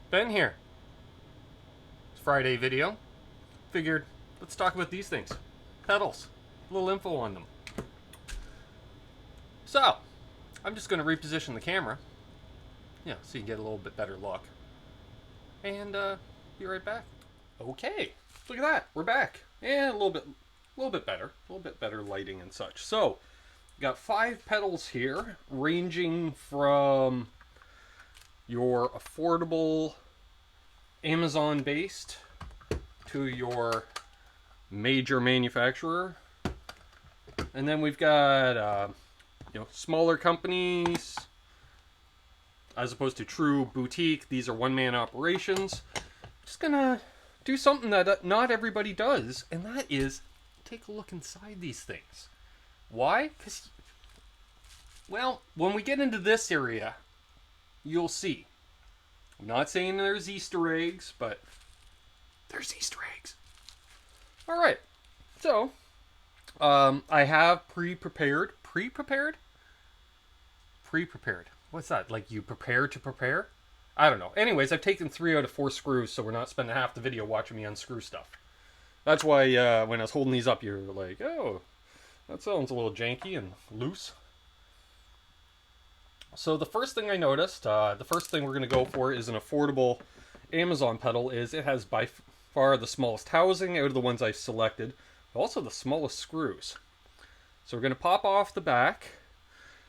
Ben here. It's Friday video. Figured, let's talk about these things. Pedals. A little info on them. So, I'm just going to reposition the camera. Yeah, so you get a little bit better look. And be right back. Okay, look at that. We're back. And a little bit better lighting and such. So, got 5 pedals here, ranging from your affordable Amazon-based to your major manufacturer, and then we've got smaller companies as opposed to true boutique. These are one-man operations. Just gonna do something that not everybody does, and that is take a look inside these things. Why? Because, well, when we get into this area, you'll see. I'm not saying there's Easter eggs, but there's Easter eggs. All right. So, I have pre-prepared. What's that? Like you prepare to prepare? I don't know. Anyways, I've taken 3 out of 4 screws, so we're not spending half the video watching me unscrew stuff. That's why when I was holding these up, you're like, oh, that sounds a little janky and loose. So the first thing I noticed, the first thing we're going to go for is an affordable Amazon pedal. Is it has by far the smallest housing out of the ones I've selected, but also the smallest screws. So we're going to pop off the back.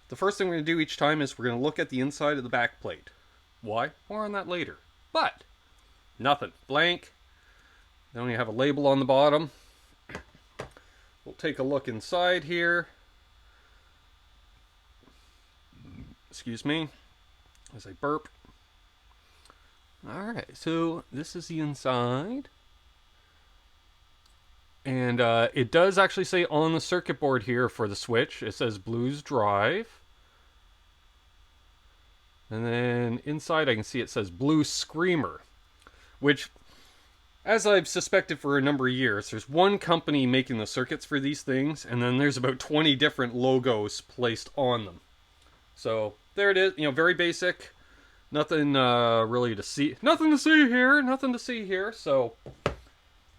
The first thing we're going to do each time is we're going to look at the inside of the back plate. Why? More on that later. But nothing. Blank. They only have a label on the bottom. We'll take a look inside here. Excuse me as I burp. Alright, so this is the inside. And it does actually say on the circuit board here for the switch, it says Blues Drive. And then inside I can see it says Blue Screamer, which, as I've suspected for a number of years, there's one company making the circuits for these things, and then there's about 20 different logos placed on them. So there it is, very basic. Nothing really to see. Nothing to see here. So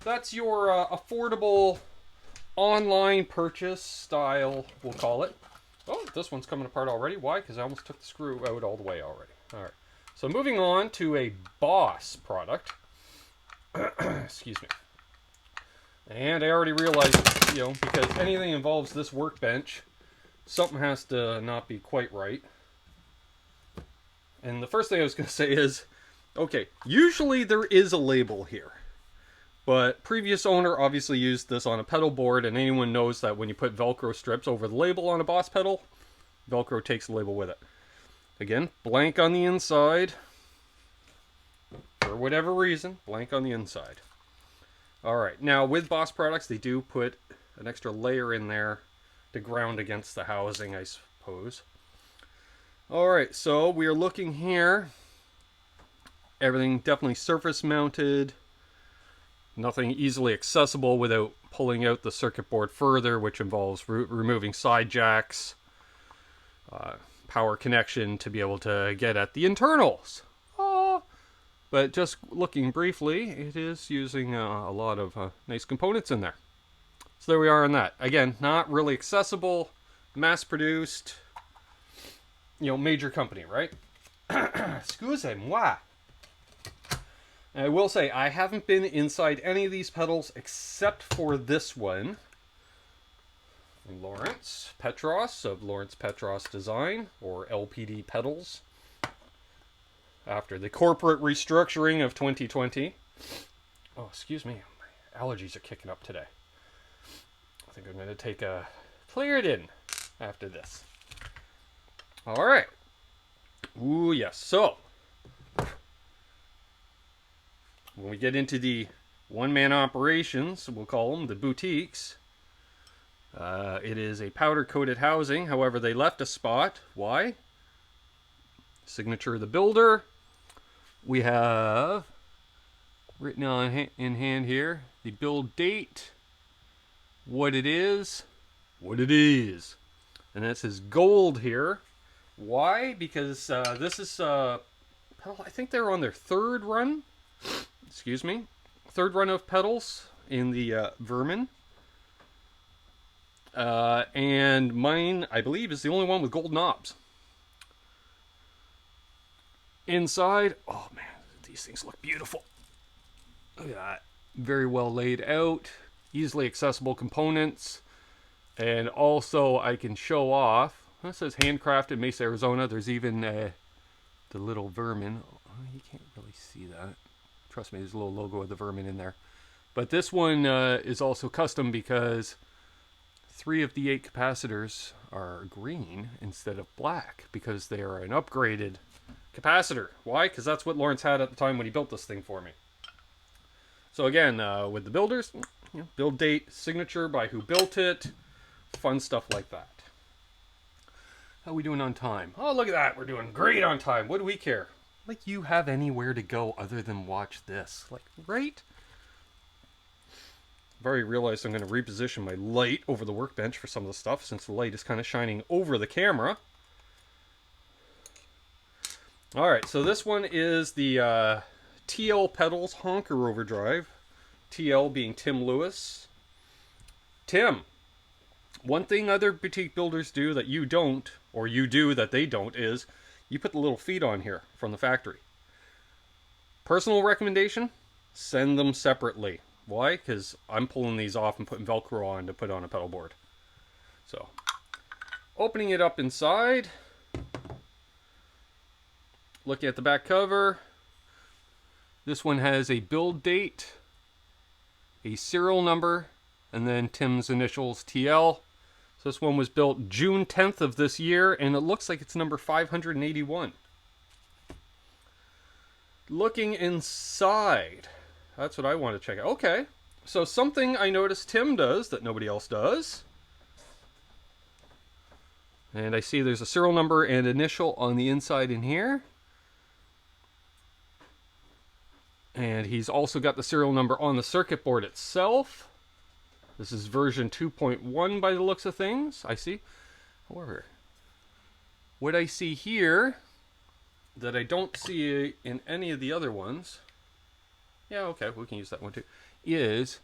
that's your affordable online purchase style, we'll call it. Oh, this one's coming apart already. Why? Because I almost took the screw out all the way already. All right. So moving on to a Boss product. Excuse me. And I already realized, because anything involves this workbench, something has to not be quite right. And the first thing I was going to say is, okay, usually there is a label here. But previous owner obviously used this on a pedal board, and anyone knows that when you put Velcro strips over the label on a Boss pedal, Velcro takes the label with it. Again, blank on the inside. For whatever reason, blank on the inside. Alright, now with Boss products, they do put an extra layer in there to ground against the housing, I suppose. Alright, so we are looking here. Everything definitely surface mounted. Nothing easily accessible without pulling out the circuit board further, which involves removing side jacks, power connection to be able to get at the internals. But just looking briefly, it is using a lot of nice components in there. So there we are on that. Again, not really accessible, mass-produced, major company, right? Excusez-moi. And I will say, I haven't been inside any of these pedals except for this one. Lawrence Petross of Lawrence Petross Design, or LPD Pedals. After the corporate restructuring of 2020. Oh, excuse me. My allergies are kicking up today. I think I'm going to take a Claritin after this. Alright. Ooh, yes. So, when we get into the one-man operations, we'll call them the boutiques, it is a powder-coated housing. However, they left a spot. Why? Signature of the builder. We have written in hand here the build date, what it is, and that says gold here. Why? Because this is pedal. I think they're on their third run. Excuse me. Third run of pedals in the Vermin. And mine, I believe, is the only one with gold knobs. Inside, oh man, these things look beautiful. Look at that. Very well laid out, easily accessible components. And also I can show off, it says handcrafted Mesa, Arizona. There's even the little Vermin. Oh, you can't really see that. Trust me, there's a little logo of the Vermin in there. But this one is also custom because 3 of the 8 capacitors are green instead of black because they are an upgraded capacitor. Why? Because that's what Lawrence had at the time when he built this thing for me. So again, with the builders, you know, build date, signature by who built it, fun stuff like that. How are we doing on time? Oh, look at that. We're doing great on time. What do we care? Like you have anywhere to go other than watch this. Like, right? I've already realized I'm going to reposition my light over the workbench for some of the stuff since the light is kind of shining over the camera. Alright, so this one is the TL Pedals Honker Overdrive. TL being Tim Lewis. Tim, one thing other boutique builders do that you don't, or you do that they don't, is you put the little feet on here from the factory. Personal recommendation, send them separately. Why? Because I'm pulling these off and putting Velcro on to put on a pedal board. So, opening it up inside. Looking at the back cover. This one has a build date, a serial number, and then Tim's initials, TL. So this one was built June 10th of this year, and it looks like it's number 581. Looking inside. That's what I want to check out. Okay, so something I noticed Tim does that nobody else does. And I see there's a serial number and initial on the inside in here. And he's also got the serial number on the circuit board itself. This is version 2.1 by the looks of things, I see. However, what I see here that I don't see in any of the other ones, yeah, okay, we can use that one too, is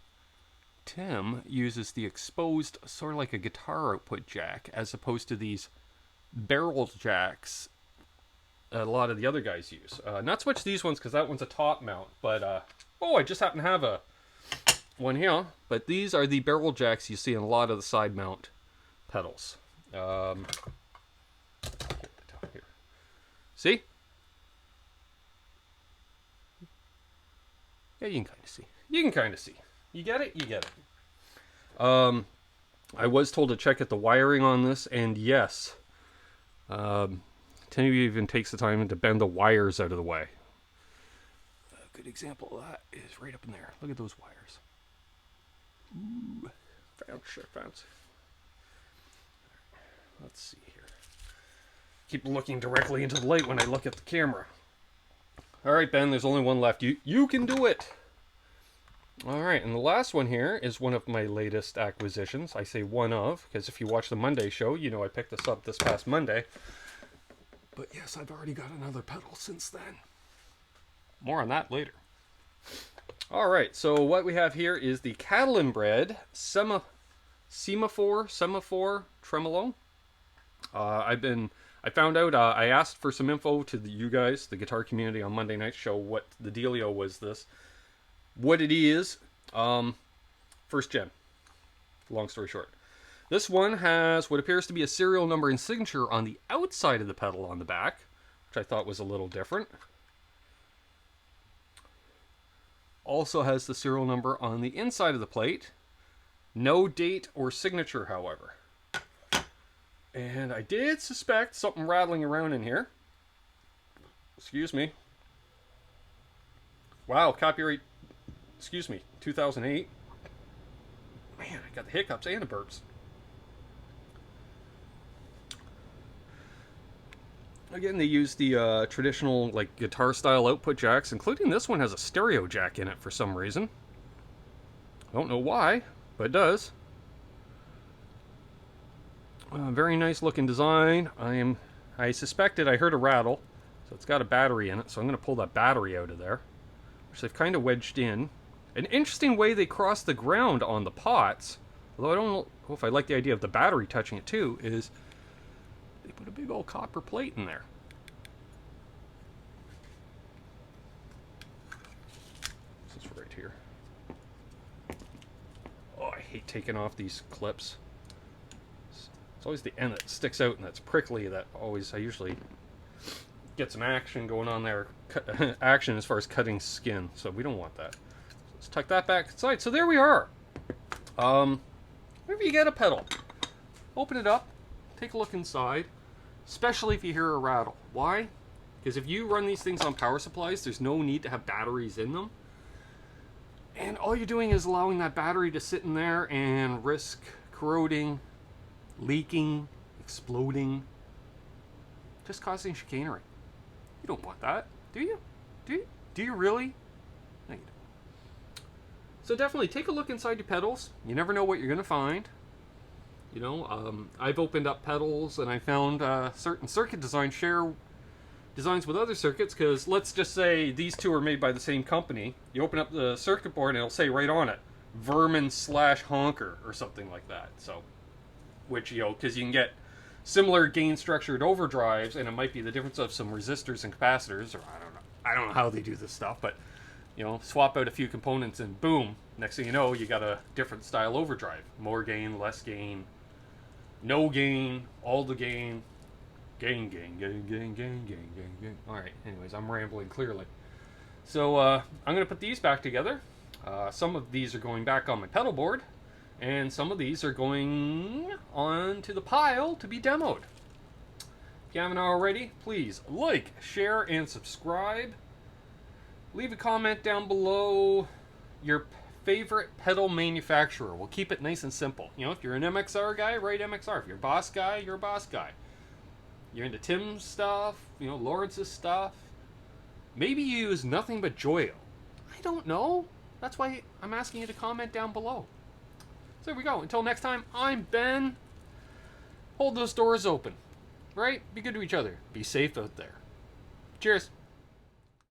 Tim uses the exposed, sort of like a guitar output jack, as opposed to these barrel jacks a lot of the other guys use. Not so much these ones, because that one's a top mount, but, oh, I just happen to have a one here, but these are the barrel jacks you see in a lot of the side mount pedals. See? Yeah, you can kind of see. You can kind of see. You get it? You get it. I was told to check at the wiring on this, and yes, Tim even takes the time to bend the wires out of the way. A good example of that is right up in there. Look at those wires. Ooh, fancy. Let's see here. Keep looking directly into the light when I look at the camera. All right, Ben, there's only one left. You can do it. All right, and the last one here is one of my latest acquisitions. I say one of, because if you watch the Monday show, you know I picked this up this past Monday. But yes, I've already got another pedal since then. More on that later. All right, so what we have here is the Catalin bred Semaphore Tremolo. I found out, I asked for some info to you guys, the guitar community on Monday night show, what the dealio was this. What it is, first gen, long story short. This one has what appears to be a serial number and signature on the outside of the pedal on the back, which I thought was a little different. Also has the serial number on the inside of the plate. No date or signature, however. And I did suspect something rattling around in here. Excuse me. Wow, copyright, 2008. Man, I got the hiccups and the burps. Again, they use the traditional like guitar style output jacks, including this one has a stereo jack in it for some reason. I don't know why, but it does. Very nice looking design. I suspected I heard a rattle. So it's got a battery in it, so I'm going to pull that battery out of there, which they've kind of wedged in. An interesting way they cross the ground on the pots, although I don't know if I like the idea of the battery touching it too, is they put a big old copper plate in there. This is right here. Oh, I hate taking off these clips. It's always the end that sticks out and that's prickly that I usually get some action going on there. Action as far as cutting skin, so we don't want that. So let's tuck that back inside. So there we are. Whenever you get a pedal, open it up, take a look inside, especially if you hear a rattle. Why? Because if you run these things on power supplies, there's no need to have batteries in them. And all you're doing is allowing that battery to sit in there and risk corroding, leaking, exploding, just causing chicanery. You don't want that, do you? Do you really? No, you don't. So definitely take a look inside your pedals. You never know what you're going to find. You know, I've opened up pedals and I found certain circuit designs share designs with other circuits, because let's just say these two are made by the same company. You open up the circuit board and it'll say right on it, Vermin/Honker or something like that. So, which, you know, because you can get similar gain structured overdrives, and it might be the difference of some resistors and capacitors, or I don't know how they do this stuff, but you know, swap out a few components and boom, next thing you know, you got a different style overdrive. More gain, less gain, no gain, all the gain, gain. All right, anyways, I'm rambling clearly. So I'm going to put these back together. Some of these are going back on my pedal board, and some of these are going onto the pile to be demoed. If you haven't already, please like, share, and subscribe. Leave a comment down below your favorite pedal manufacturer. We'll keep it nice and simple. You know, if you're an MXR guy, write MXR. If you're a Boss guy, you're a Boss guy. You're into Tim's stuff, you know, Lawrence's stuff. Maybe you use nothing but Joyo. I don't know. That's why I'm asking you to comment down below. So there we go. Until next time, I'm Ben. Hold those doors open. Right? Be good to each other. Be safe out there. Cheers.